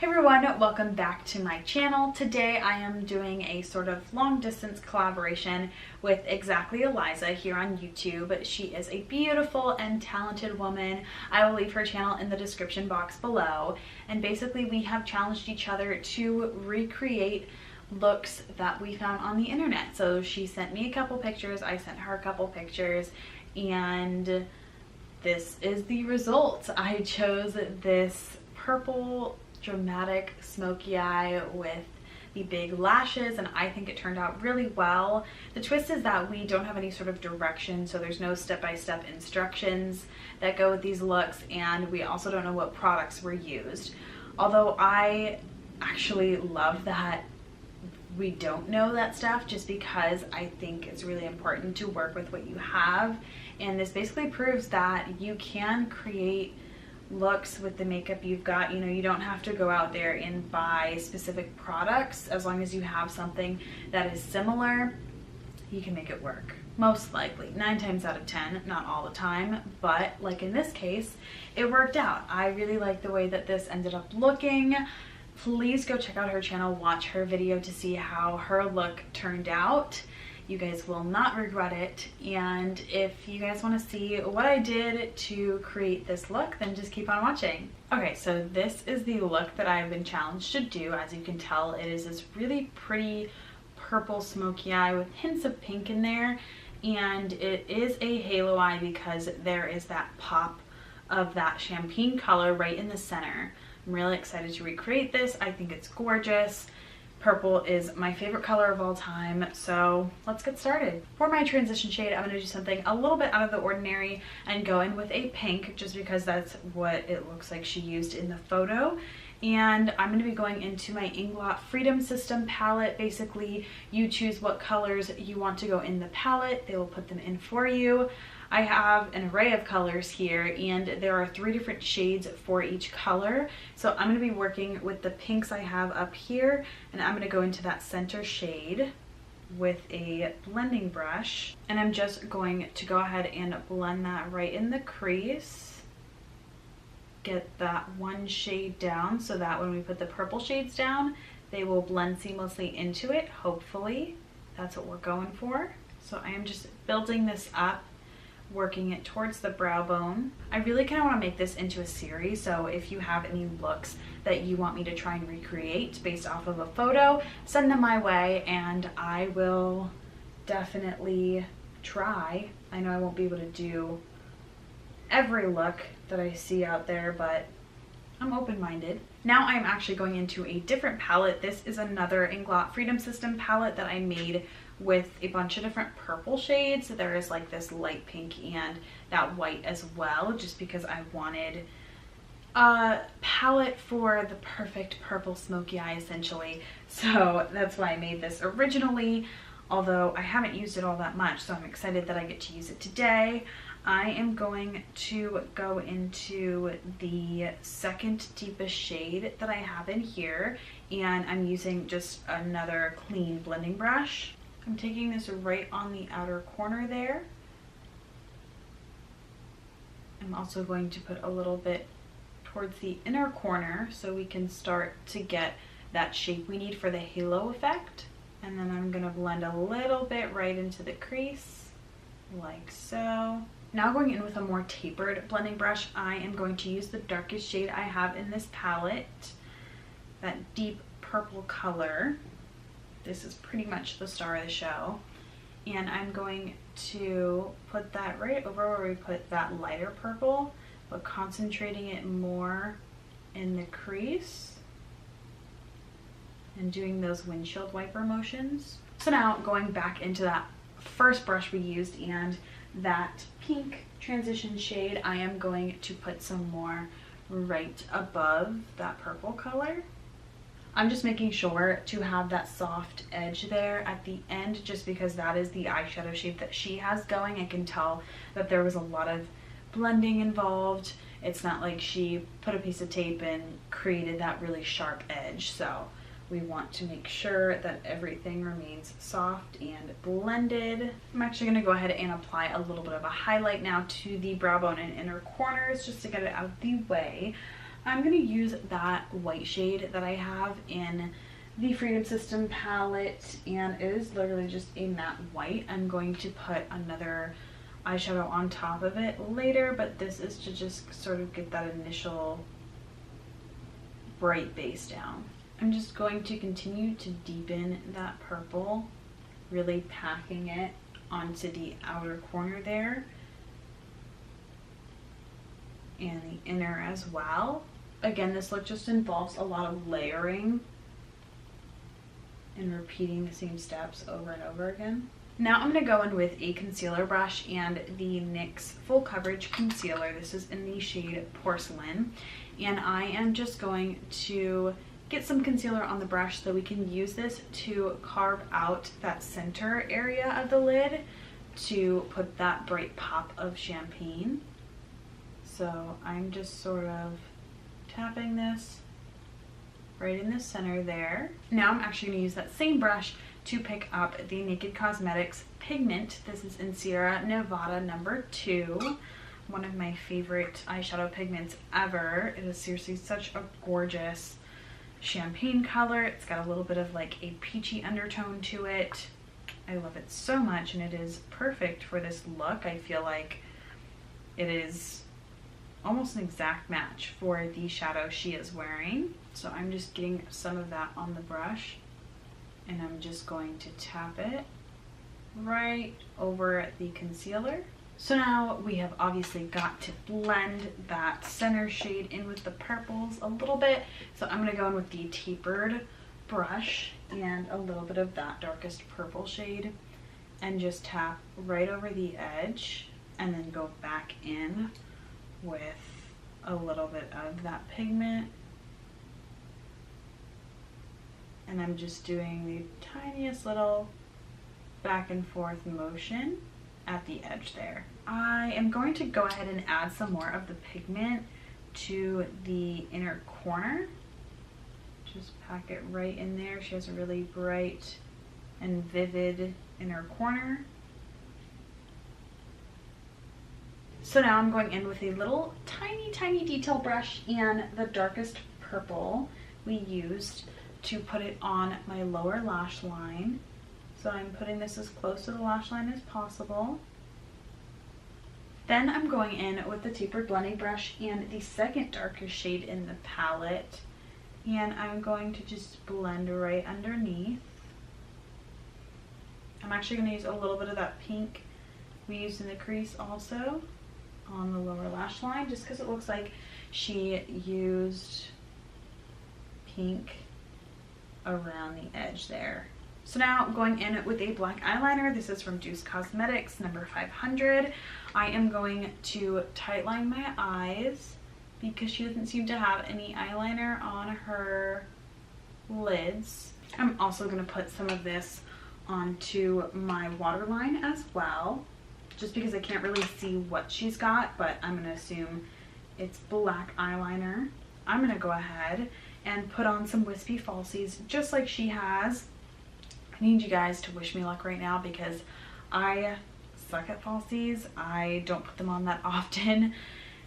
Hey everyone, welcome back to my channel. Today I am doing a sort of long distance collaboration with Exactly Eliza here on YouTube. She is a beautiful and talented woman. I will leave her channel in the description box below. And basically we have challenged each other to recreate looks that we found on the internet. So she sent me a couple pictures, I sent her a couple pictures, and this is the result. I chose this purple dramatic smoky eye with the big lashes, and I think it turned out really well. The twist is that we don't have any sort of direction, so there's no step-by-step instructions that go with these looks, and we also don't know what products were used. Although I actually love that we don't know that stuff, just because I think it's really important to work with what you have, and this basically proves that you can create looks with the makeup you've got. You know, you don't have to go out there and buy specific products. As long as you have something that is similar, you can make it work. Most likely, 9 times out of 10, not all the time, but like in this case, it worked out. I really like the way that this ended up looking. Please go check out her channel, watch her video to see how her look turned out. You guys will not regret it, and if you guys want to see what I did to create this look, then just keep on watching. Okay, so this is the look that I've been challenged to do. As you can tell, it is this really pretty purple smoky eye with hints of pink in there, and it is a halo eye because there is that pop of that champagne color right in the center. I'm really excited to recreate this. I think it's gorgeous. Purple is my favorite color of all time, so let's get started. For my transition shade, I'm going to do something a little bit out of the ordinary and go in with a pink, just because that's what it looks like she used in the photo. And I'm going to be going into my Inglot Freedom System palette. Basically, you choose what colors you want to go in the palette. They will put them in for you. I have an array of colors here, and there are 3 different shades for each color. So I'm going to be working with the pinks I have up here, and I'm going to go into that center shade with a blending brush. And I'm just going to go ahead and blend that right in the crease. Get that one shade down so that when we put the purple shades down, they will blend seamlessly into it, hopefully. That's what we're going for. So I am just building this up, working it towards the brow bone. I really kind of want to make this into a series, so if you have any looks that you want me to try and recreate based off of a photo, send them my way and I will definitely try. I know I won't be able to do every look that I see out there, but I'm open-minded. Now I'm actually going into a different palette. This is another Inglot Freedom System palette that I made with a bunch of different purple shades. There is like this light pink and that white as well, just because I wanted a palette for the perfect purple smoky eye essentially. So that's why I made this originally, although I haven't used it all that much, so I'm excited that I get to use it today. I am going to go into the second deepest shade that I have in here, and I'm using just another clean blending brush. I'm taking this right on the outer corner there. I'm also going to put a little bit towards the inner corner so we can start to get that shape we need for the halo effect. And then I'm going to blend a little bit right into the crease, like so. Now going in with a more tapered blending brush, I am going to use the darkest shade I have in this palette, that deep purple color. This is pretty much the star of the show. And I'm going to put that right over where we put that lighter purple, but concentrating it more in the crease and doing those windshield wiper motions. So now going back into that first brush we used and that pink transition shade, I am going to put some more right above that purple color. I'm just making sure to have that soft edge there at the end, just because that is the eyeshadow shape that she has going. I can tell that there was a lot of blending involved. It's not like she put a piece of tape and created that really sharp edge. So we want to make sure that everything remains soft and blended. I'm actually going to go ahead and apply a little bit of a highlight now to the brow bone and inner corners just to get it out of the way. I'm going to use that white shade that I have in the Freedom System palette, and it is literally just a matte white. I'm going to put another eyeshadow on top of it later, but this is to just sort of get that initial bright base down. I'm just going to continue to deepen that purple, really packing it onto the outer corner there and the inner as well. Again, this look just involves a lot of layering and repeating the same steps over and over again. Now I'm going to go in with a concealer brush and the NYX Full Coverage Concealer. This is in the shade Porcelain. And I am just going to get some concealer on the brush so we can use this to carve out that center area of the lid to put that bright pop of champagne. So I'm just sort of tapping this right in the center there. Now I'm actually going to use that same brush to pick up the Naked Cosmetics Pigment. This is in Sierra Nevada number 2. One of my favorite eyeshadow pigments ever. It is seriously such a gorgeous champagne color. It's got a little bit of like a peachy undertone to it. I love it so much, and it is perfect for this look. I feel like it is almost an exact match for the shadow she is wearing. So I'm just getting some of that on the brush, and I'm just going to tap it right over the concealer. So now we have obviously got to blend that center shade in with the purples a little bit. So I'm going to go in with the tapered brush and a little bit of that darkest purple shade and just tap right over the edge and then go back in with a little bit of that pigment. And I'm just doing the tiniest little back and forth motion at the edge there. I am going to go ahead and add some more of the pigment to the inner corner. Just pack it right in there. She has a really bright and vivid inner corner. So now I'm going in with a little tiny detail brush and the darkest purple we used to put it on my lower lash line. So I'm putting this as close to the lash line as possible. Then I'm going in with the tapered blending brush and the second darkest shade in the palette, and I'm going to just blend right underneath. I'm actually going to use a little bit of that pink we used in the crease also on the lower lash line, just because it looks like she used pink around the edge there. So now I'm going in with a black eyeliner. This is from Doucce Cosmetics, number 500. I am going to tightline my eyes because she doesn't seem to have any eyeliner on her lids. I'm also going to put some of this onto my waterline as well, just because I can't really see what she's got, but I'm going to assume it's black eyeliner. I'm going to go ahead and put on some wispy falsies just like she has. I need you guys to wish me luck right now because I suck at falsies. I don't put them on that often.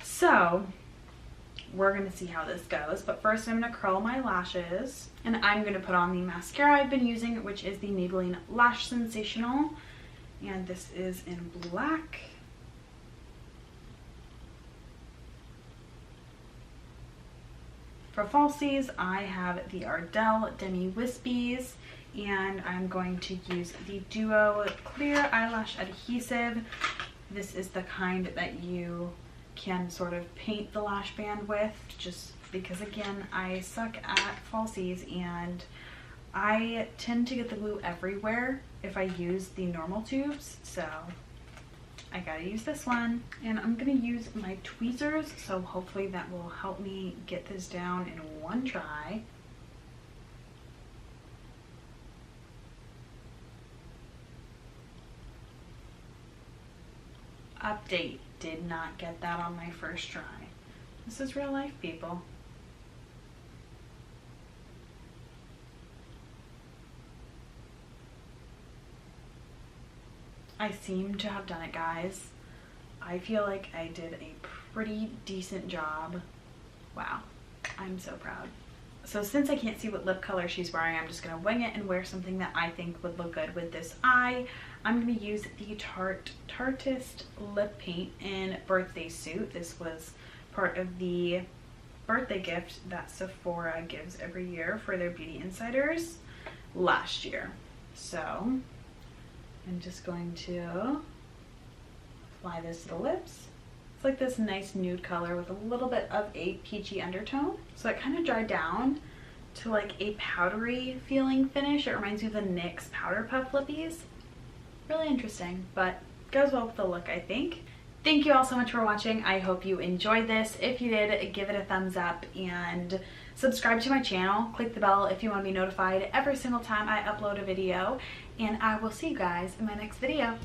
So we're going to see how this goes. But first I'm going to curl my lashes, and I'm going to put on the mascara I've been using, which is the Maybelline Lash Sensational. And this is in black. For falsies, I have the Ardell Demi Wispies, and I'm going to use the Duo Clear Eyelash Adhesive. This is the kind that you can sort of paint the lash band with, just because again, I suck at falsies and I tend to get the glue everywhere if I use the normal tubes, so I gotta use this one. And I'm gonna use my tweezers, so hopefully that will help me get this down in one try. Update, did not get that on my first try. This is real life, people. I seem to have done it, guys. I feel like I did a pretty decent job. Wow. I'm so proud. So since I can't see what lip color she's wearing, I'm just gonna wing it and wear something that I think would look good with this eye. I'm gonna use the Tarteist lip paint in Birthday Suit. This was part of the birthday gift that Sephora gives every year for their Beauty Insiders last year. So I'm just going to apply this to the lips. It's like this nice nude color with a little bit of a peachy undertone. So it kind of dried down to like a powdery feeling finish. It reminds me of the NYX Powder Puff Lippies. Really interesting, but goes well with the look, I think. Thank you all so much for watching. I hope you enjoyed this. If you did, give it a thumbs up and subscribe to my channel. Click the bell if you want to be notified every single time I upload a video. And I will see you guys in my next video.